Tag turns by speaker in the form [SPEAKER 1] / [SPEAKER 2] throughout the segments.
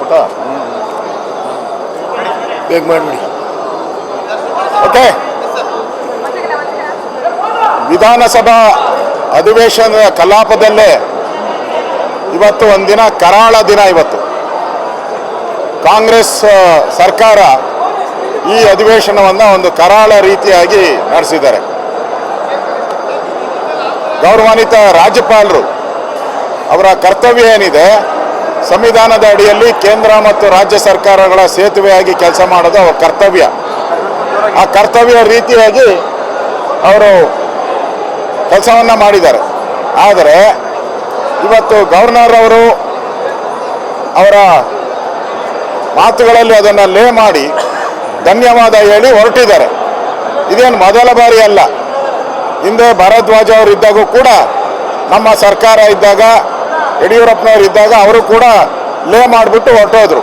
[SPEAKER 1] ಗೊತ್ತಾ? ಬೇಗ ಮಾಡಿಬಿಡಿ. ಓಕೆ, ವಿಧಾನಸಭಾ ಅಧಿವೇಶನದ ಕಲಾಪದಲ್ಲೇ ಇವತ್ತು ಒಂದಿನ ಕರಾಳ ದಿನ. ಇವತ್ತು ಕಾಂಗ್ರೆಸ್ ಸರ್ಕಾರ ಈ ಅಧಿವೇಶನವನ್ನು ಒಂದು ಕರಾಳ ರೀತಿಯಾಗಿ ನಡೆಸಿದ್ದಾರೆ. ಗೌರವಾನ್ವಿತ ರಾಜ್ಯಪಾಲರು ಅವರ ಕರ್ತವ್ಯ ಏನಿದೆ, ಸಂವಿಧಾನದ ಅಡಿಯಲ್ಲಿ ಕೇಂದ್ರ ಮತ್ತು ರಾಜ್ಯ ಸರ್ಕಾರಗಳ ಸೇತುವೆಯಾಗಿ ಕೆಲಸ ಮಾಡೋದು ಅವರ ಕರ್ತವ್ಯ. ಆ ಕರ್ತವ್ಯ ರೀತಿಯಾಗಿ ಅವರು ಕೆಲಸವನ್ನು ಮಾಡಿದ್ದಾರೆ. ಆದರೆ ಇವತ್ತು ಗವರ್ನರ್ ಅವರು ಅವರ ಮಾತುಗಳಲ್ಲಿ ಅದನ್ನು ಲೇ ಮಾಡಿ ಧನ್ಯವಾದ ಹೇಳಿ ಹೊರಟಿದ್ದಾರೆ. ಇದೇನು ಮೊದಲ ಬಾರಿ ಅಲ್ಲ. ಹಿಂದೆ ಭಾರದ್ವಾಜ ಅವರು ಇದ್ದಾಗೂ ಕೂಡ, ನಮ್ಮ ಸರ್ಕಾರ ಇದ್ದಾಗ, ಯಡಿಯೂರಪ್ಪನವರು ಇದ್ದಾಗ ಅವರು ಕೂಡ ಲೇ ಮಾಡಿಬಿಟ್ಟು ಹೊರಟೋದ್ರು.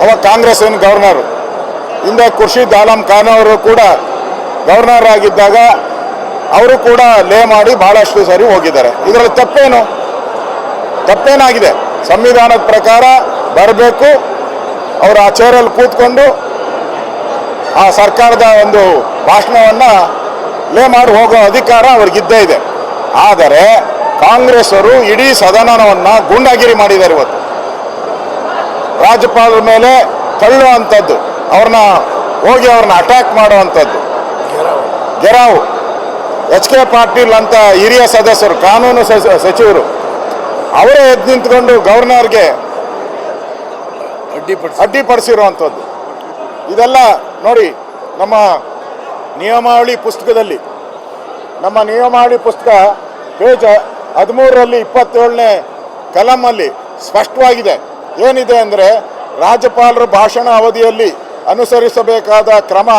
[SPEAKER 1] ಅವಾಗ ಕಾಂಗ್ರೆಸ್ಸಿನ ಗವರ್ನರು. ಹಿಂದೆ ಖುರ್ಷಿದ್ ಆಲಂ ಖಾನ್ ಅವರು ಕೂಡ ಗವರ್ನರ್ ಆಗಿದ್ದಾಗ ಅವರು ಕೂಡ ಲೇ ಮಾಡಿ ಭಾಳಷ್ಟು ಸರಿ ಹೋಗಿದ್ದಾರೆ. ಇದರಲ್ಲಿ ತಪ್ಪೇನಾಗಿದೆ? ಸಂವಿಧಾನದ ಪ್ರಕಾರ ಬರಬೇಕು, ಅವರು ಆ ಚೇರಲ್ಲಿ ಕೂತ್ಕೊಂಡು ಆ ಸರ್ಕಾರದ ಒಂದು ಭಾಷಣವನ್ನು ಲೇ ಮಾಡಿ ಹೋಗೋ ಅಧಿಕಾರ ಅವ್ರಿಗಿದ್ದೇ ಇದೆ. ಆದರೆ ಕಾಂಗ್ರೆಸ್ ಅವರು ಇಡೀ ಸದನವನ್ನು ಗೂಂಡಾಗಿರಿ ಮಾಡಿದ್ದಾರೆ. ಇವತ್ತು ರಾಜ್ಯಪಾಲರ ಮೇಲೆ ತಳ್ಳುವಂಥದ್ದು, ಅವ್ರನ್ನ ಅಟ್ಯಾಕ್ ಮಾಡುವಂಥದ್ದು, ಗೆರಾವು. ಎಚ್ ಕೆ ಪಾಟೀಲ್ ಅಂತ ಹಿರಿಯ ಸದಸ್ಯರು, ಕಾನೂನು ಸಚಿವರು, ಅವರೇ ಎದ್ದು ನಿಂತ್ಕೊಂಡು ಗವರ್ನರ್ಗೆ ಅಡ್ಡಿಪಡಿಸಿರುವಂಥದ್ದು. ಇದೆಲ್ಲ ನೋಡಿ, ನಮ್ಮ ನಿಯಮಾವಳಿ ಪುಸ್ತಕದಲ್ಲಿ, ನಮ್ಮ ನಿಯಮಾವಳಿ ಪುಸ್ತಕ ಪೇಜ್ 13ರಲ್ಲಿ 27ನೇ ಕಲಮಲ್ಲಿ ಸ್ಪಷ್ಟವಾಗಿದೆ. ಏನಿದೆ ಅಂದರೆ, ರಾಜ್ಯಪಾಲರ ಭಾಷಣ ಅವಧಿಯಲ್ಲಿ ಅನುಸರಿಸಬೇಕಾದ ಕ್ರಮ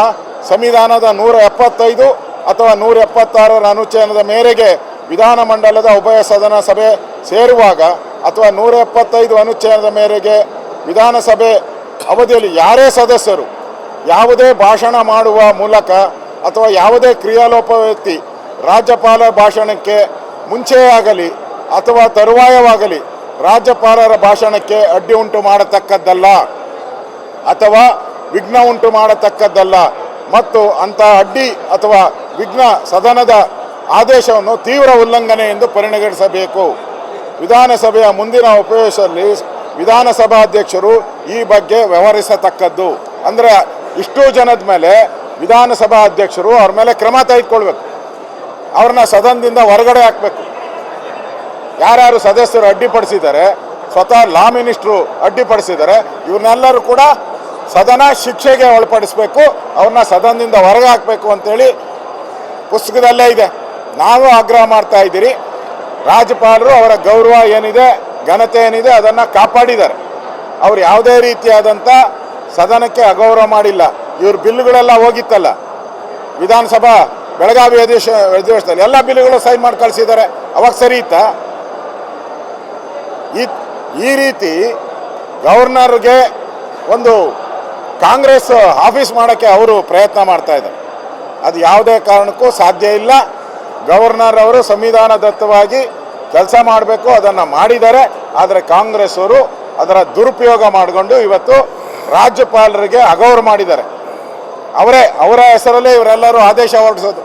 [SPEAKER 1] ಸಂವಿಧಾನದ 175 ಅಥವಾ 176ರ ಅನುಚ್ಛೇದದ ಮೇರೆಗೆ ವಿಧಾನಮಂಡಲದ ಉಭಯ ಸದನ ಸಭೆ ಸೇರುವಾಗ ಅಥವಾ 175 ಅನುಚ್ಛೇದದ ಮೇರೆಗೆ ವಿಧಾನಸಭೆ ಅವಧಿಯಲ್ಲಿ ಯಾರೇ ಸದಸ್ಯರು ಯಾವುದೇ ಭಾಷಣ ಮಾಡುವ ಮೂಲಕ ಅಥವಾ ಯಾವುದೇ ಕ್ರಿಯಾಲೋಪ ವ್ಯಕ್ತಿ ರಾಜ್ಯಪಾಲ ಭಾಷಣಕ್ಕೆ ಮುಂಚೆಯಾಗಲಿ ಅಥವಾ ತರುವಾಯವಾಗಲಿ ರಾಜ್ಯಪಾಲರ ಭಾಷಣಕ್ಕೆ ಅಡ್ಡಿ ಉಂಟು ಮಾಡತಕ್ಕದ್ದಲ್ಲ ಅಥವಾ ವಿಘ್ನ ಉಂಟು ಮಾಡತಕ್ಕದ್ದಲ್ಲ ಮತ್ತು ಅಂಥ ಅಡ್ಡಿ ಅಥವಾ ವಿಘ್ನ ಸದನದ ಆದೇಶವನ್ನು ತೀವ್ರ ಉಲ್ಲಂಘನೆ ಎಂದು ಪರಿಗಣಿಸಬೇಕು. ವಿಧಾನಸಭೆಯ ಮುಂದಿನ ಉಪವೇಶದಲ್ಲಿ ವಿಧಾನಸಭಾಧ್ಯಕ್ಷರು ಈ ಬಗ್ಗೆ ವ್ಯವಹರಿಸತಕ್ಕದ್ದು. ಅಂದರೆ ಇಷ್ಟೂ ಜನದ ಮೇಲೆ ವಿಧಾನಸಭಾ ಅಧ್ಯಕ್ಷರು ಅವ್ರ ಮೇಲೆ ಕ್ರಮ ತೆಗೆದುಕೊಳ್ಬೇಕು, ಅವ್ರನ್ನ ಸದನದಿಂದ ಹೊರಗಡೆ ಹಾಕಬೇಕು. ಯಾರ್ಯಾರು ಸದಸ್ಯರು ಅಡ್ಡಿಪಡಿಸಿದ್ದಾರೆ, ಸ್ವತಃ ಲಾ ಮಿನಿಸ್ಟ್ರು ಅಡ್ಡಿಪಡಿಸಿದ್ದಾರೆ, ಇವ್ರನ್ನೆಲ್ಲರೂ ಕೂಡ ಸದನ ಶಿಕ್ಷೆಗೆ ಒಳಪಡಿಸಬೇಕು, ಅವ್ರನ್ನ ಸದನದಿಂದ ಹೊರಗೆ ಹಾಕಬೇಕು ಅಂತೇಳಿ ಪುಸ್ತಕದಲ್ಲೇ ಇದೆ. ನಾವು ಆಗ್ರಹ ಮಾಡ್ತಾ ಇದ್ದೀರಿ. ರಾಜ್ಯಪಾಲರು ಅವರ ಗೌರವ ಏನಿದೆ, ಘನತೆ ಏನಿದೆ ಅದನ್ನು ಕಾಪಾಡಿದ್ದಾರೆ. ಅವ್ರು ಯಾವುದೇ ರೀತಿಯಾದಂಥ ಸದನಕ್ಕೆ ಅಗೌರವ ಮಾಡಿಲ್ಲ. ಇವ್ರ ಬಿಲ್ಗಳೆಲ್ಲ ಹೋಗಿತ್ತಲ್ಲ ವಿಧಾನಸಭಾ ಬೆಳಗಾವಿ ಅಧಿವೇಶನದಲ್ಲಿ, ಎಲ್ಲ ಬಿಲ್ಗಳು ಸೈನ್ ಮಾಡಿ ಕಳಿಸಿದ್ದಾರೆ. ಅವಾಗ ಸರಿ ಇತ್ತಾ? ಈ ರೀತಿ ಗವರ್ನರ್ಗೆ ಒಂದು ಕಾಂಗ್ರೆಸ್ ಆಫೀಸ್ ಮಾಡೋಕ್ಕೆ ಅವರು ಪ್ರಯತ್ನ ಮಾಡ್ತಾ ಇದ್ದಾರೆ. ಅದು ಯಾವುದೇ ಕಾರಣಕ್ಕೂ ಸಾಧ್ಯ ಇಲ್ಲ. ಗವರ್ನರ್ ಅವರು ಸಂವಿಧಾನದತ್ತವಾಗಿ ಕೆಲಸ ಮಾಡಬೇಕು, ಅದನ್ನು ಮಾಡಿದ್ದಾರೆ. ಆದರೆ ಕಾಂಗ್ರೆಸ್ ಅವರು ಅದರ ದುರುಪಯೋಗ ಮಾಡಿಕೊಂಡು ಇವತ್ತು ರಾಜ್ಯಪಾಲರಿಗೆ ಅಗೌರವ ಮಾಡಿದ್ದಾರೆ. ಅವರ ಹೆಸರಲ್ಲೇ ಇವರೆಲ್ಲರೂ ಆದೇಶ ಹೊರಡಿಸೋದು.